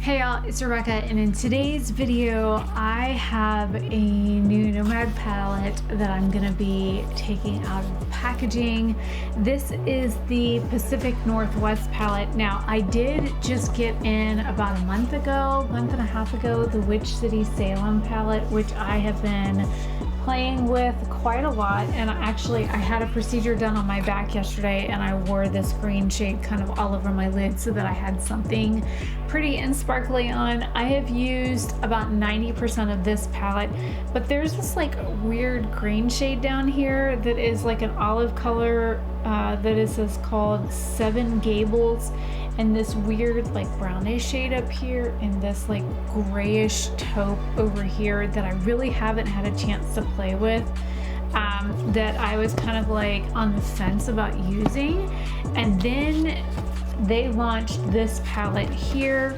Hey y'all, it's Rebecca, and in today's video I have a new Nomad palette that I'm gonna be taking out of the packaging. This is the Pacific Northwest palette. Now I did just get in about a month and a half ago, the Witch City Salem palette, which I have been playing with quite a lot. And I had a procedure done on my back yesterday, and I wore this green shade kind of all over my lid so that I had something pretty and sparkly on. I have used about 90% of this palette, but there's this like weird green shade down here that is like an olive color that is called Seven Gables, and this weird like brownish shade up here, and this like grayish taupe over here that I really haven't had a chance to play with, that I was kind of like on the fence about using. And then they launched this palette here.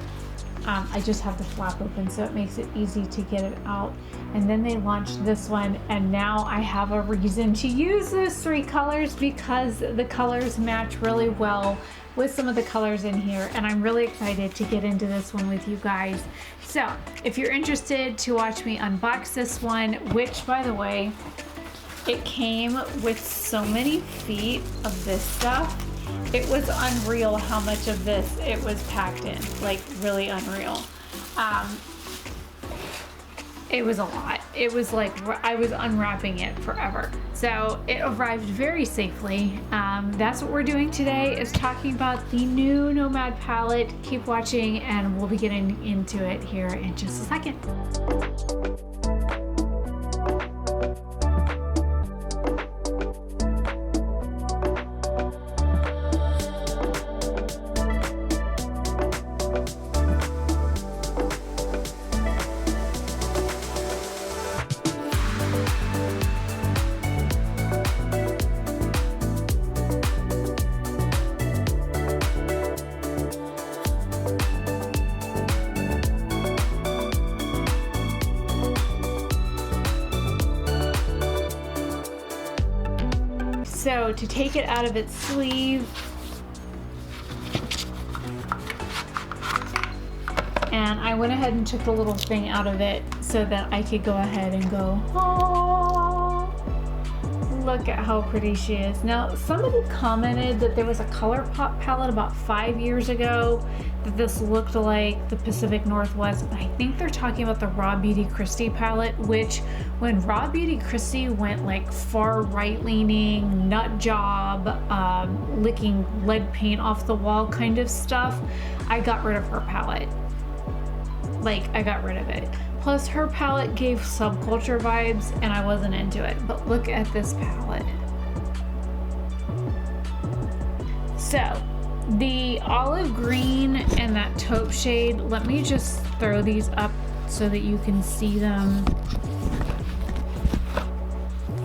I just have the flap open so it makes it easy to get it out. And then they launched this one, and now I have a reason to use those three colors because the colors match really well with some of the colors in here, and I'm really excited to get into this one with you guys. So if you're interested to watch me unbox this one, which by the way, it came with so many feet of this stuff. It was unreal how much of this it was packed in, like really unreal. It was a lot. It was like I was unwrapping it forever. So it arrived very safely. That's what we're doing today, is talking about the new Nomad palette. Keep watching and we'll be getting into it here in just a second. So to take it out of its sleeve, and I went ahead and took the little thing out of it so that I could go ahead and go, oh, look at how pretty she is. Now, somebody commented that there was a color pop palette about 5 years ago that this looked like the Pacific Northwest, but I think they're talking about the Raw Beauty Christie palette, which when Raw Beauty Christie went like far right leaning, nut job, licking lead paint off the wall kind of stuff, I got rid of her palette. Like, I got rid of it. Plus her palette gave subculture vibes and I wasn't into it, but look at this palette. So the olive green and that taupe shade, let me just throw these up so that you can see them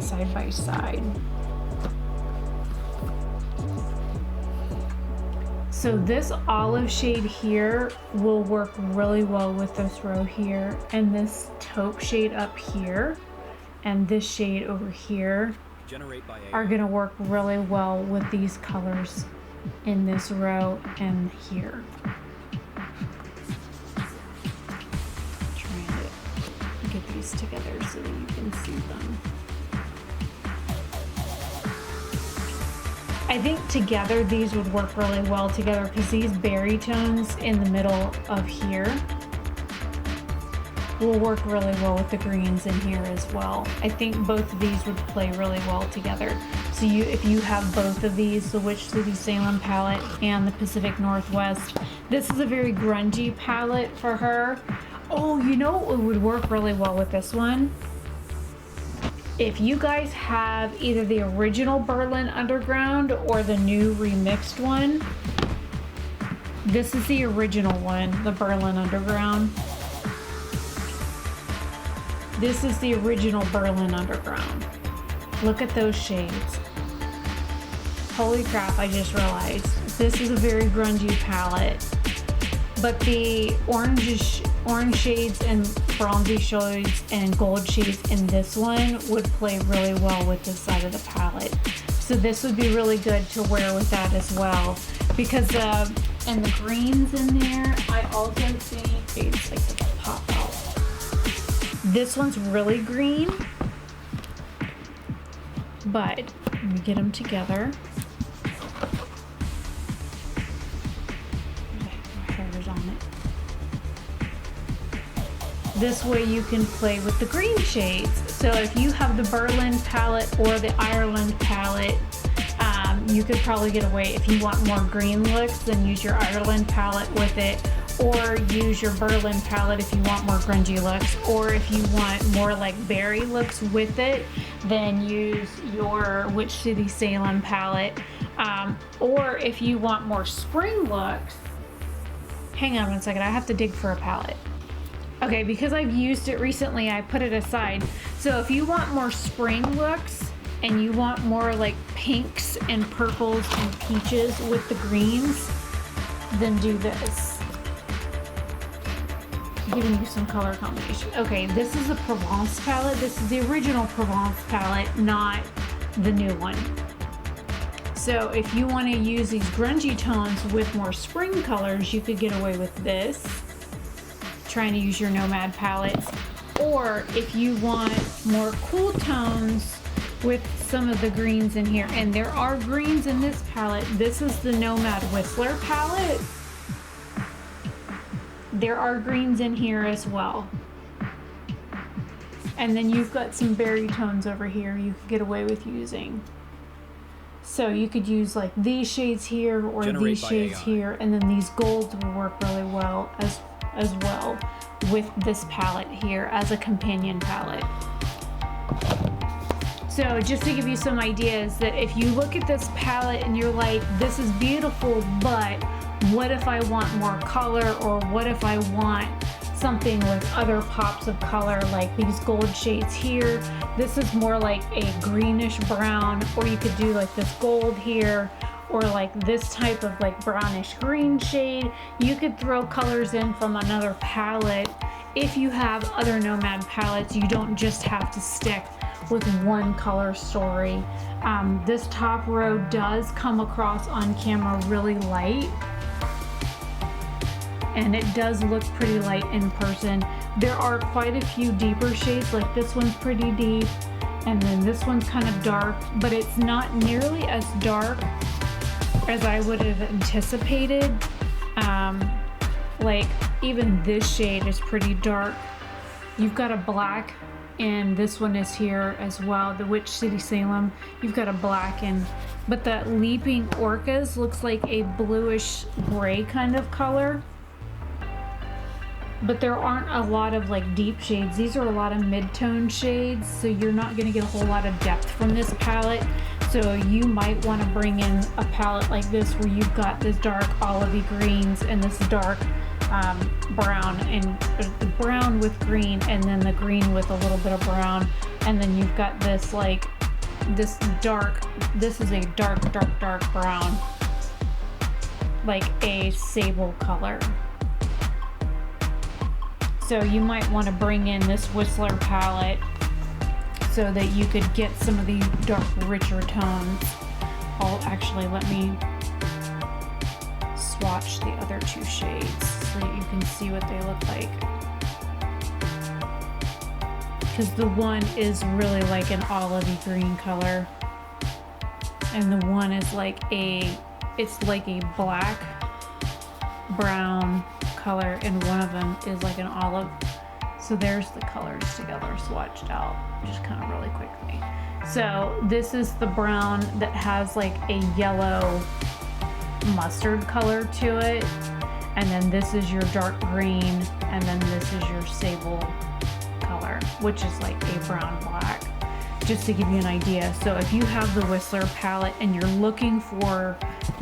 side by side. So this olive shade here will work really well with this row here, and this taupe shade up here and this shade over here are gonna work really well with these colors in this row and here. Trying to get these together so that you can see them. I think together these would work really well together because these berry tones in the middle of here will work really well with the greens in here as well. I think both of these would play really well together. So if you have both of these, the Witch City Salem palette and the Pacific Northwest, this is a very grungy palette for her. Oh, you know what would work really well with this one? If you guys have either the original Berlin Underground or the new remixed one, this is the original one, the Berlin Underground. This is the original Berlin Underground. Look at those shades. Holy crap, I just realized. This is a very grungy palette, but the orange shades and bronzy shades and gold shades in this one would play really well with this side of the palette. So this would be really good to wear with that as well, because and the greens in there, I also think shades like that pop out. This one's really green, but let me get them together. On it. This way you can play with the green shades. So if you have the Berlin palette or the Ireland palette, you could probably get away. If you want more green looks, then use your Ireland palette with it, or use your Berlin palette if you want more grungy looks, or if you want more like berry looks with it, then use your Witch City Salem palette. Or if you want more spring looks, hang on one second, I have to dig for a palette. Okay, because I've used it recently, I put it aside. So if you want more spring looks and you want more like pinks and purples and peaches with the greens, then do this. Giving you some color combination. Okay, this is a Provence palette. This is the original Provence palette, not the new one. So if you want to use these grungy tones with more spring colors, you could get away with this, trying to use your Nomad palettes. Or if you want more cool tones with some of the greens in here, and there are greens in this palette. This is the Nomad Whistler palette. There are greens in here as well. And then you've got some berry tones over here you could get away with using. So you could use like these shades here or these shades here, and then these golds will work really well as well with this palette here as a companion palette. So just to give you some ideas, that if you look at this palette and you're like, this is beautiful, but what if I want more color, or what if I want something with other pops of color, like these gold shades here. This is more like a greenish brown, or you could do like this gold here, or like this type of like brownish green shade. You could throw colors in from another palette. If you have other Nomad palettes, you don't just have to stick with one color story. This top row does come across on camera really light, and it does look pretty light in person. There are quite a few deeper shades, like this one's pretty deep, and then this one's kind of dark, but it's not nearly as dark as I would have anticipated. Like even this shade is pretty dark. You've got a black, and this one is here as well, the Witch City Salem. You've got a black, and but the Leaping Orcas looks like a bluish gray kind of color. But there aren't a lot of like deep shades. These are a lot of mid-tone shades, so you're not going to get a whole lot of depth from this palette. So you might want to bring in a palette like this where you've got this dark olivey greens and this dark brown, and brown with green, and then the green with a little bit of brown, and then you've got this like this dark, this is a dark brown, like a sable color. So you might want to bring in this Whistler palette so that you could get some of these dark, richer tones. Oh, actually, let me swatch the other two shades so that you can see what they look like. Because the one is really like an olivey green color, and the one is like it's like a black, brown color, and one of them is like an olive. So there's the colors together swatched out just kind of really quickly. So this is the brown that has like a yellow mustard color to it, and then this is your dark green, and then this is your sable color, which is like a brown black, just to give you an idea. So if you have the Whistler palette and you're looking for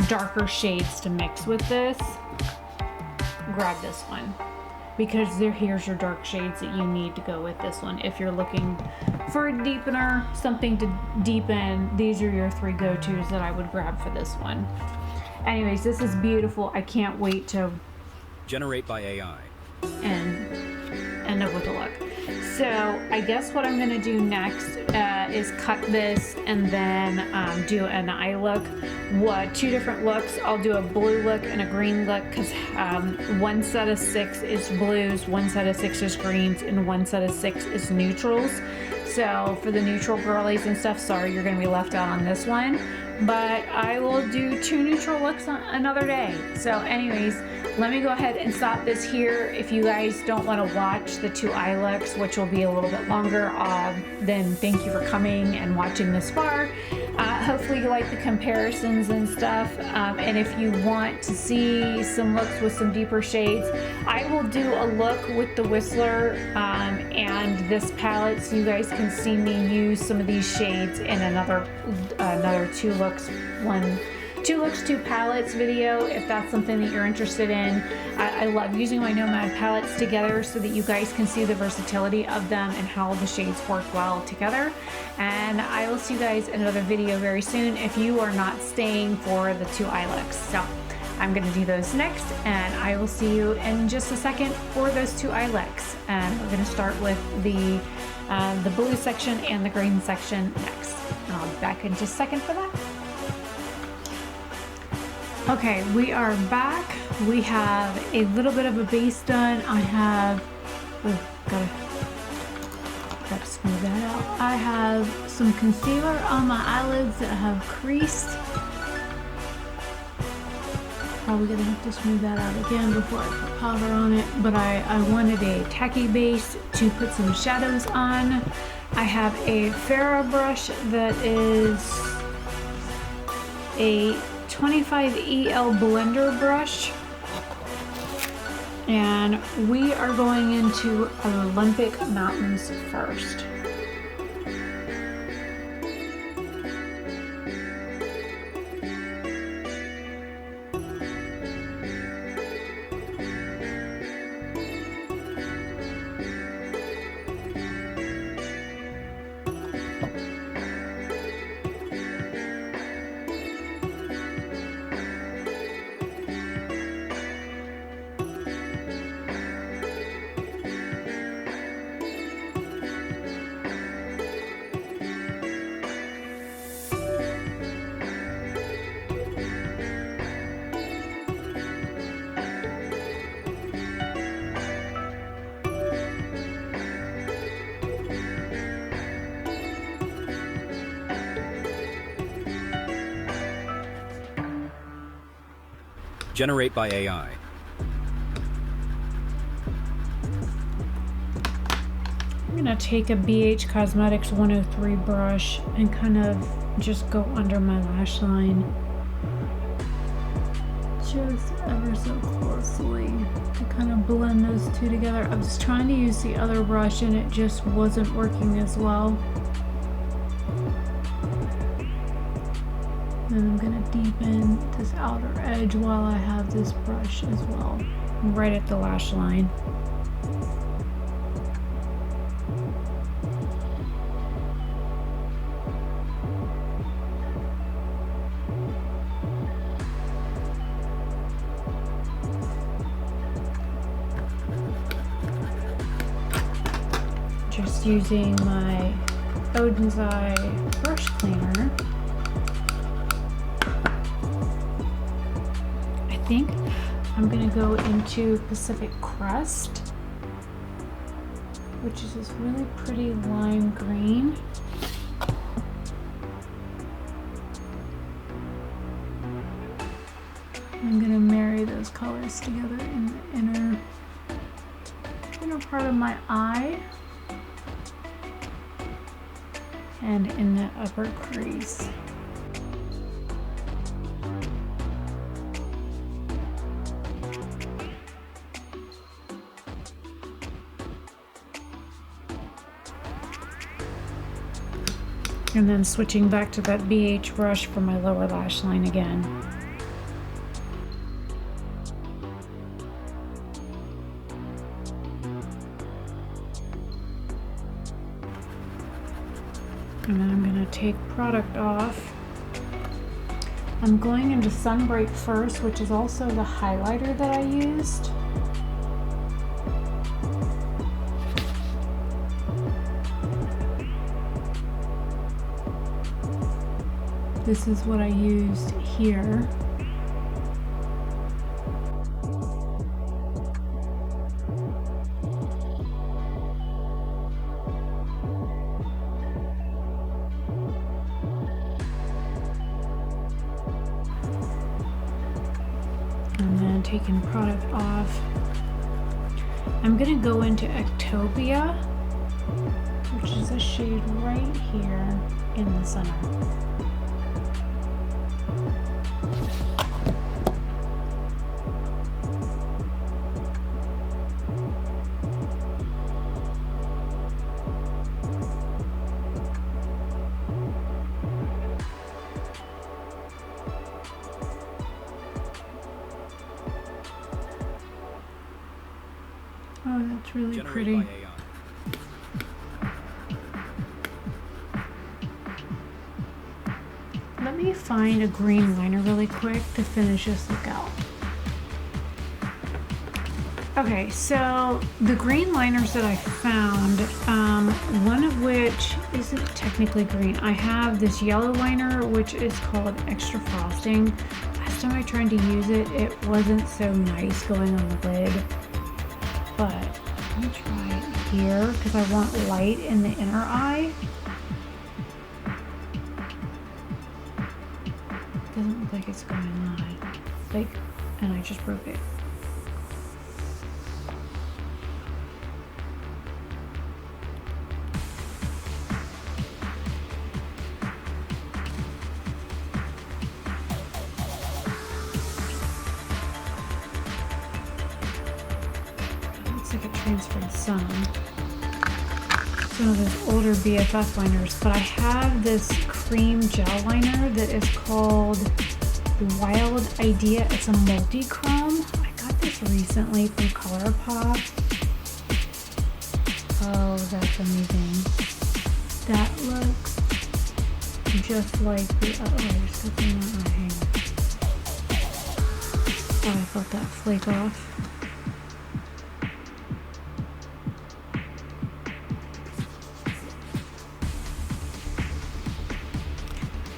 darker shades to mix with this, grab this one, because here's your dark shades that you need to go with this one. If you're looking for a deepener, something to deepen, these are your three go-tos that I would grab for this one. Anyways, this is beautiful. I can't wait to generate by AI and end up with a look. So I guess what I'm gonna do next is cut this and then do an eye look. Two different looks. I'll do a blue look and a green look because one set of 6 is blues, one set of 6 is greens, and one set of 6 is neutrals. So for the neutral girlies and stuff, sorry, you're gonna be left out on this one. But I will do 2 neutral looks on another day. So anyways, let me go ahead and stop this here. If you guys don't want to watch the 2 eye looks, which will be a little bit longer, then thank you for coming and watching this far. Hopefully you like the comparisons and stuff. And if you want to see some looks with some deeper shades, I will do a look with the Whistler and this palette so you guys can see me use some of these shades in another 2 looks, 2 palettes video if that's something that you're interested in. I love using my Nomad palettes together so that you guys can see the versatility of them and how the shades work well together. And I will see you guys in another video very soon if you are not staying for the 2 eye looks. So I'm going to do those next, and I will see you in just a second for those 2 eye looks. And we're going to start with the blue section and the green section next. And I'll be back in just a second for that. Okay, we are back. We have a little bit of a base done. I have, gotta smooth that out. I have some concealer on my eyelids that have creased. Probably gonna have to smooth that out again before I put powder on it, but I wanted a tacky base to put some shadows on. I have a Farrah brush that is a 25 EL blender brush, and we are going into Olympic Mountains first. Generate by AI. I'm gonna take a BH Cosmetics 103 brush and kind of just go under my lash line, just ever so closely, to kind of blend those 2 together. I was trying to use the other brush and it just wasn't working as well. And I'm gonna deepen this outer edge while I have this brush as well, right at the lash line. Just using my Odin's Eye brush cleaner. I think I'm gonna go into Pacific Crest, which is this really pretty lime green. I'm gonna marry those colors together in the inner part of my eye and in the upper crease. And then switching back to that BH brush for my lower lash line again. And then I'm going to take product off. I'm going into Sunbreak first, which is also the highlighter that I used. This is what I used here. And then taking product off. I'm gonna go into Ectopia, which is a shade right here in the center. Oh, that's really pretty. By AI. Let me find a green liner really quick to finish this look out. Okay, so the green liners that I found, one of which isn't technically green. I have this yellow liner, which is called Extra Frosting. Last time I tried to use it, it wasn't so nice going on the lid. But let me try it here because I want light in the inner eye. Doesn't look like it's going on. Like, and I just broke it. Like it transferred some. It's one of those older BFF liners, but I have this cream gel liner that is called Wild Idea. It's a multi-chrome. I got this recently from ColourPop. Oh, that's amazing. That looks just like the oh, I just got some on my hand. Oh, I felt that flake off.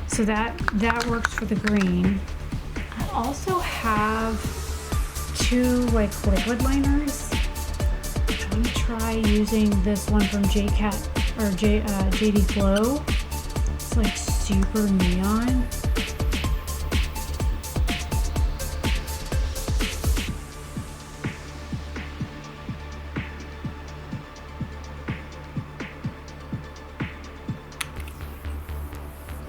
So that works for the green. I also have two like liquid liners. I'm gonna try using this one from JD Glow. It's like super neon.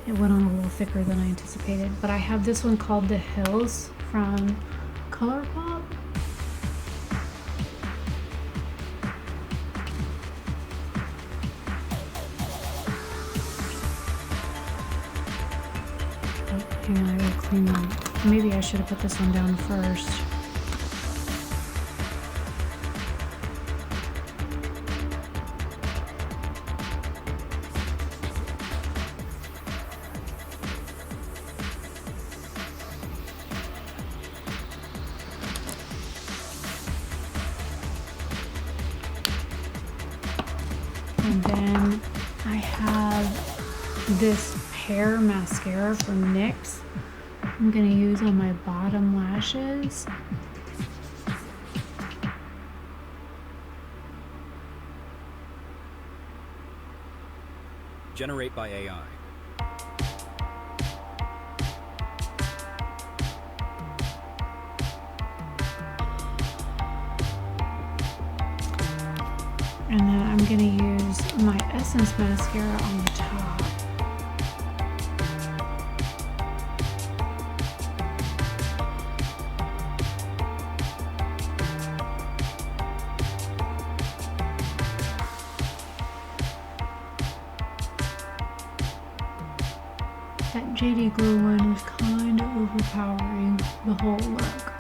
It went on a little thicker than I anticipated, but I have this one called The Hills from ColourPop. Oh, hang on, I gotta clean that. Maybe I should have put this one down first. And then I have this Pear mascara from NYX. I'm gonna use on my bottom lashes. Generate by AI. And then I'm gonna use my Essence mascara on the top. That JD Glow one was kind of overpowering the whole look.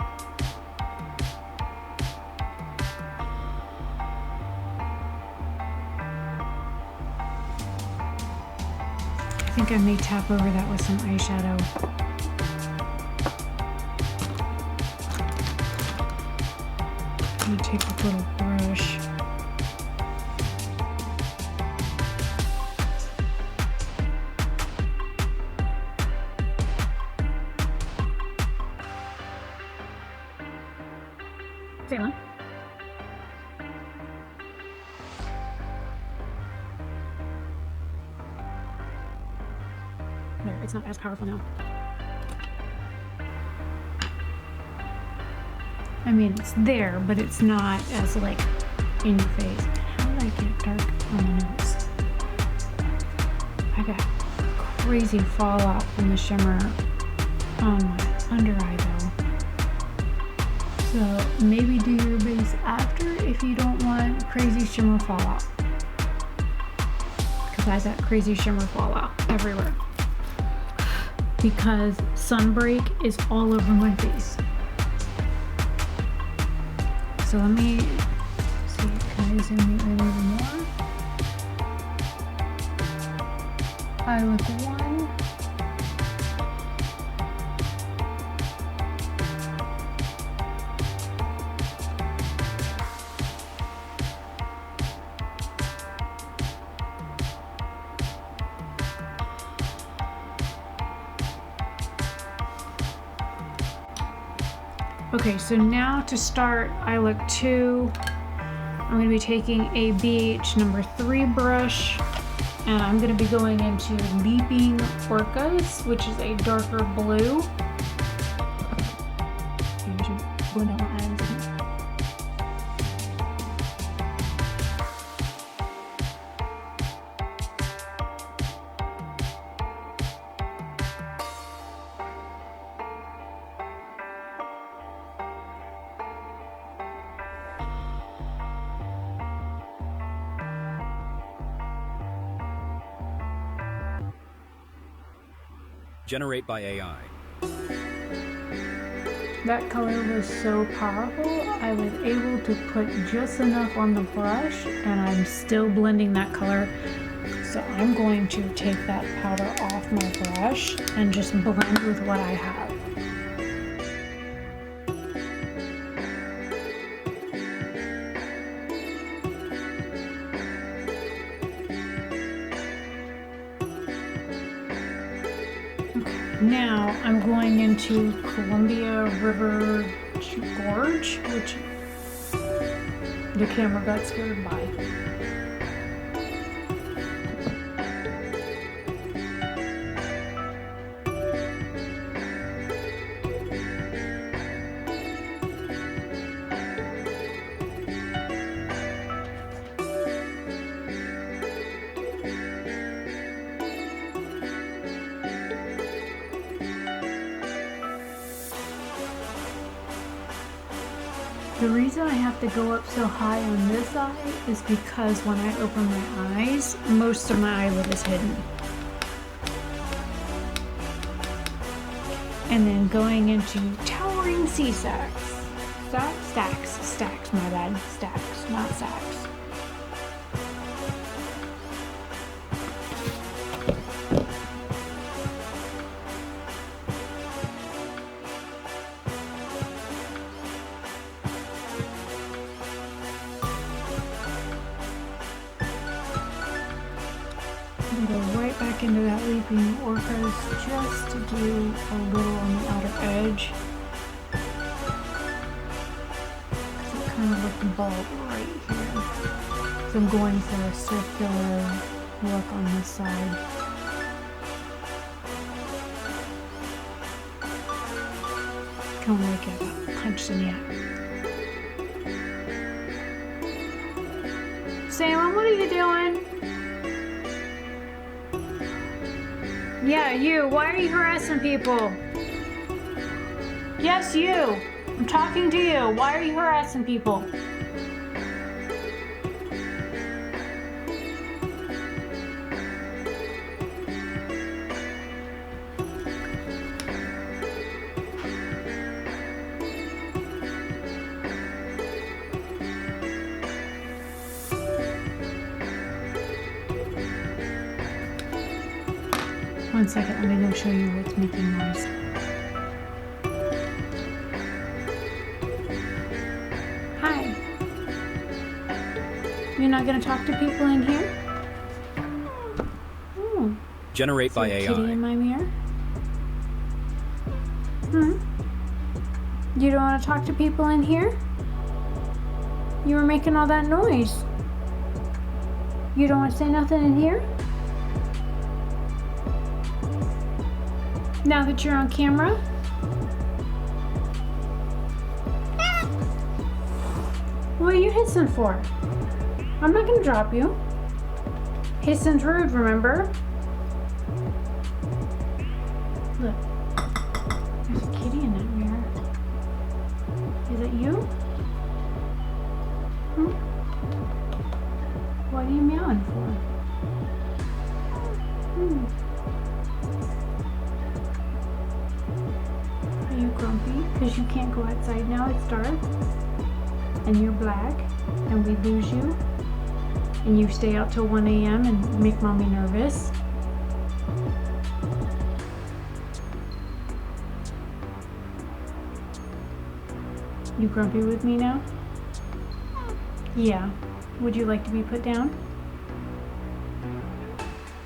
I think I may tap over that with some eyeshadow. I'm gonna take a little brush. There, it's not as powerful now. I mean, it's there, but it's not as like in your face. How did I get dark on the nose? I got crazy fallout from the shimmer on my under eye though. So maybe do your base after if you don't want crazy shimmer fallout. Because I got crazy shimmer fallout everywhere. Because sunbreak is all over my face. So let me see, can I zoom in a little more? I look one. Okay, so now to start, I look 2. I'm going to be taking a BH number 3 brush, and I'm going to be going into Leaping Orcas, which is a darker blue. Maybe I should blend out my eyes. Generate by AI. That color was so powerful, I was able to put just enough on the brush, and I'm still blending that color. So I'm going to take that powder off my brush and just blend with what I have. Now I'm going into Columbia River Gorge, which the camera got scared by. The reason I have to go up so high on this eye is because when I open my eyes, most of my eyelid is hidden. And then going into Towering Sea Stacks. Stacks, my bad. Stacks, not sacks. Go right back into that Leaping Orcas just to do a little on the outer edge. Because it kind of looks bald right here. So I'm going for a circular look on this side. Kind of like I got punched in the eye. Sam, what are you doing? Yeah, you. Why are you harassing people? Yes, you. I'm talking to you. Why are you harassing people? One second, let me go show you what's making noise. Hi. You're not gonna talk to people in here? Oh. Generate by AI. Kitty in my mirror? You don't want to talk to people in here? You were making all that noise. You don't want to say nothing in here? Now that you're on camera. What are you hissing for? I'm not gonna drop you. Hissing's rude, remember? Look, there's a kitty in that mirror. Is it you? Hmm? What are you meowing for? Hmm. Are you grumpy because you can't go outside now? It's dark and you're black and we lose you and you stay out till 1 a.m. and make mommy nervous. You grumpy with me now? Yeah. Would you like to be put down?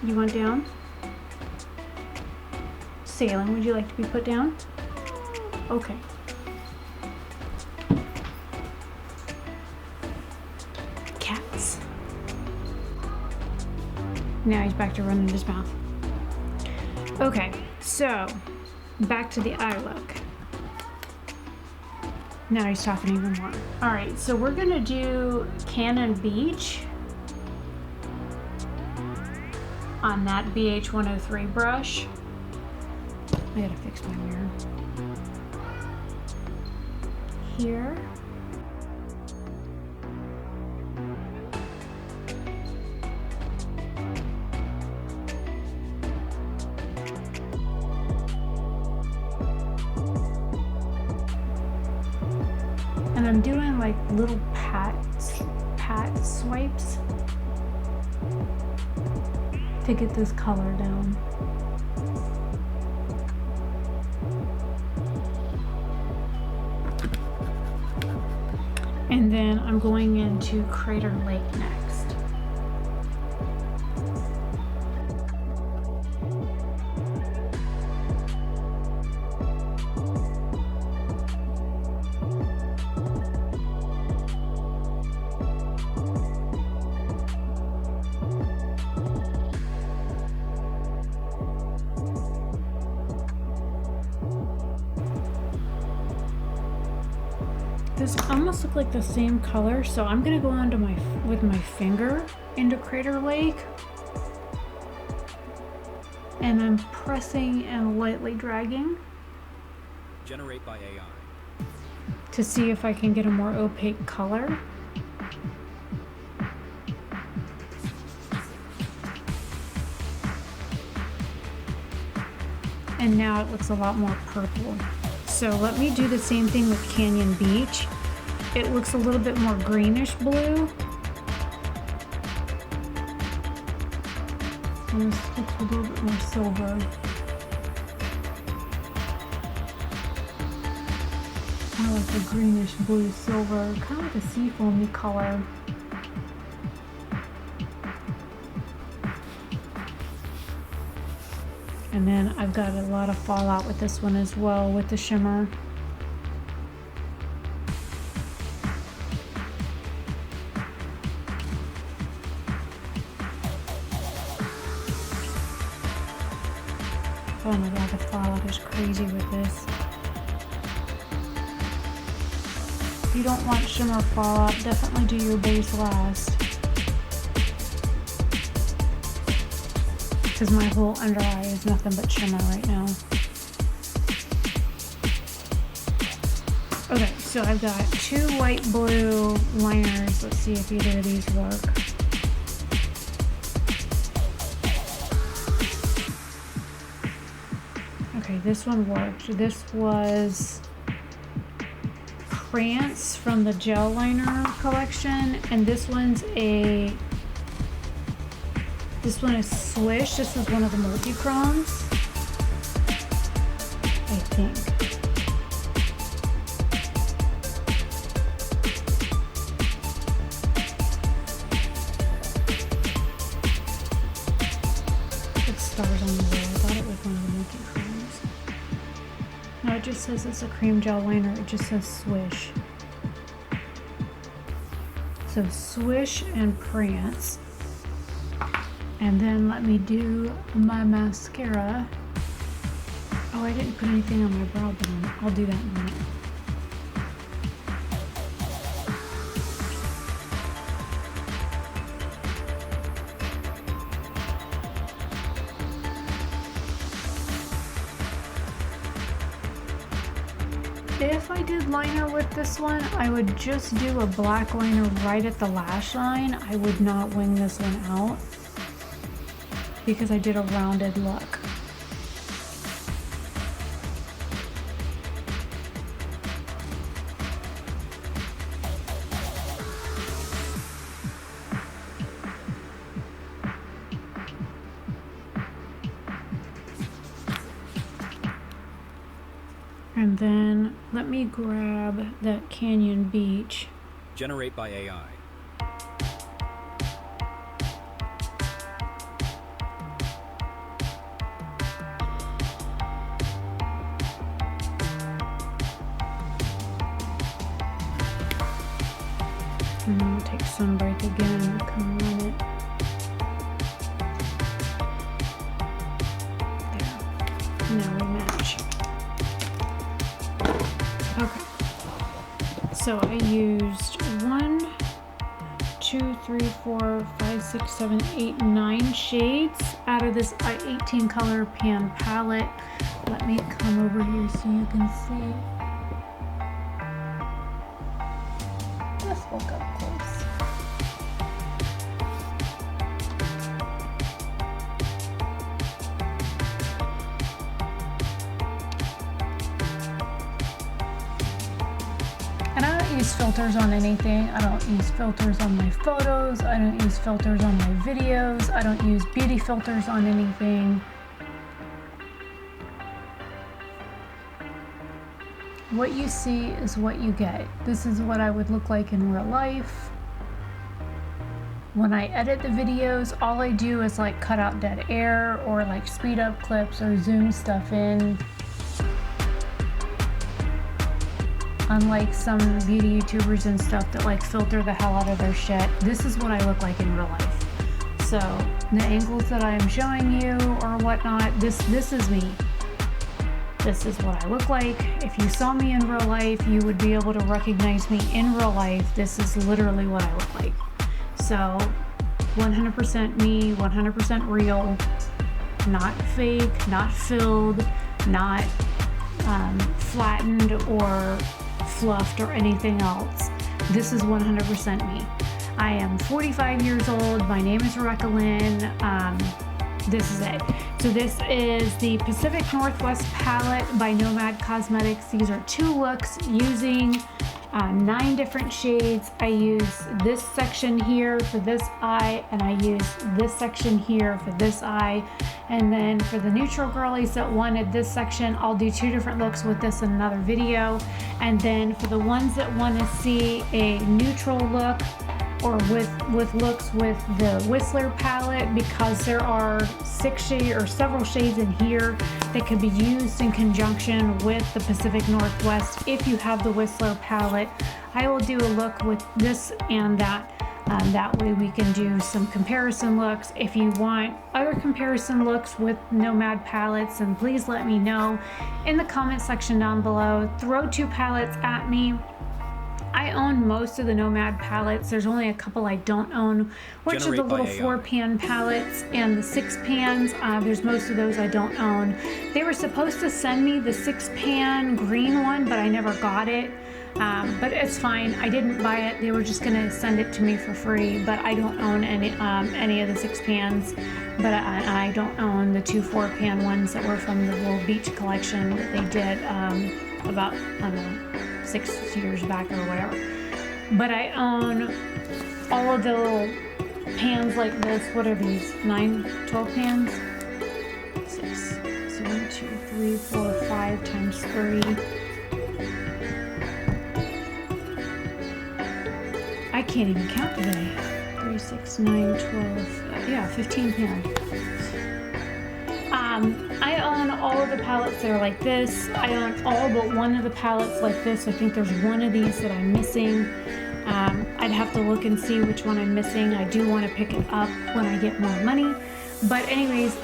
You want down? Sailing, would you like to be put down? Okay. Cats. Now he's back to running his mouth. Okay, so back to the eye look. Now he's talking even more. All right, so we're gonna do Cannon Beach on that BH103 brush. I gotta fix my mirror. Here. And I'm doing like little pat swipes to get this color down. And then I'm going into Crater Lake next. This almost look like the same color, so I'm gonna go onto with my finger into Crater Lake, and I'm pressing and lightly dragging Generate by AI. to see if I can get a more opaque color. And now it looks a lot more purple. So let me do the same thing with Canyon Beach. It looks a little bit more greenish blue. And this looks a little bit more silver. Kind of like a greenish blue silver, kind of like a seafoamy color. And then I've got a lot of fallout with this one as well with the shimmer. Oh my god, the fallout is crazy with this. If you don't want shimmer fallout, definitely do your base last. Because my whole under eye is nothing but shimmer right now. Okay, so I've got 2 white blue liners. Let's see if either of these work. Okay, this one worked. This was Prance from the gel liner collection, and this one is Swish. This is one of the multi-chromes, I think. It stars on the wall. I thought it was one of the multi-chromes. No, it just says it's a cream gel liner. It just says Swish. So Swish and Prance. And then let me do my mascara. Oh, I didn't put anything on my brow bone. I'll do that in a minute. If I did liner with this one, I would just do a black liner right at the lash line. I would not wing this one out because I did a rounded look. And then let me grab that Canyon Beach. Generate by AI. And then I'll take Sunbreak again and come on it. There. Now we match. Okay. So I used 1, 2, 3, 4, 5, 6, 7, 8, 9 shades out of this 18 color pan palette. Let me come over here so you can see. Let's look up close. And I don't use filters on anything. I don't use filters on my photos. I don't use filters on my videos. I don't use beauty filters on anything. What you see is what you get. This is what I would look like in real life. When I edit the videos, all I do is like cut out dead air or like speed up clips or zoom stuff in. Unlike some beauty YouTubers and stuff that like filter the hell out of their shit, this is what I look like in real life. So the angles that I'm showing you or whatnot, this is me. This is what I look like. If you saw me in real life, you would be able to recognize me in real life. This is literally what I look like. So 100% me, 100% real, not fake, not filled, not flattened or fluffed or anything else. This is 100% me. I am 45 years old. My name is Rebecca Lynn. This is it. So this is the Pacific Northwest palette by Nomad Cosmetics. These are 2 looks using 9 different shades. I use this section here for this eye, and I use this section here for this eye. And then for the neutral girlies that wanted this section, I'll do 2 different looks with this in another video. And then for the ones that want to see a neutral look or with looks with the Whistler palette, because there are 6 shades or several shades in here that can be used in conjunction with the Pacific Northwest. If you have the Whistler palette, I will do a look with this and that. That way we can do some comparison looks. If you want other comparison looks with Nomad palettes, then please let me know in the comment section down below. Throw 2 palettes at me. I own most of the Nomad palettes. There's only a couple I don't own, which are the little 4-pan palettes and the 6-pans. There's most of those I don't own. They were supposed to send me the 6-pan green one, but I never got it. But it's fine. I didn't buy it. They were just gonna send it to me for free, but I don't own any of the 6-pans. But I don't own the 2 4-pan ones that were from the little beach collection that they did about, I don't know, 6 years back or whatever. But I own all of the little pans like this. What are these? 9, 12 pans? 6. So 1, 2, 3, 4, 5 times 3. I can't even count today. 3, 6, 9, 12. Yeah, 15 pans. I own all of the palettes that are like this. I own all but one of the palettes like this. I think there's one of these that I'm missing. I'd have to look and see which one I'm missing. I do want to pick it up when I get more money. But anyways,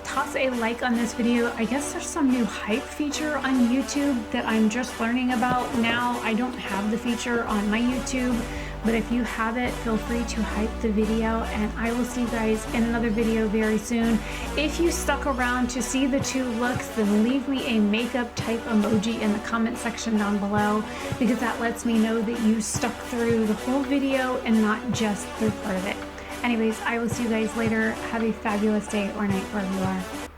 toss a like on this video. I guess there's some new hype feature on YouTube that I'm just learning about now. I don't have the feature on my YouTube, but if you have it, feel free to hype the video, and I will see you guys in another video very soon. If you stuck around to see the two looks, then leave me a makeup type emoji in the comment section down below, because that lets me know that you stuck through the whole video and not just through part of it. Anyways, I will see you guys later. Have a fabulous day or night wherever you are.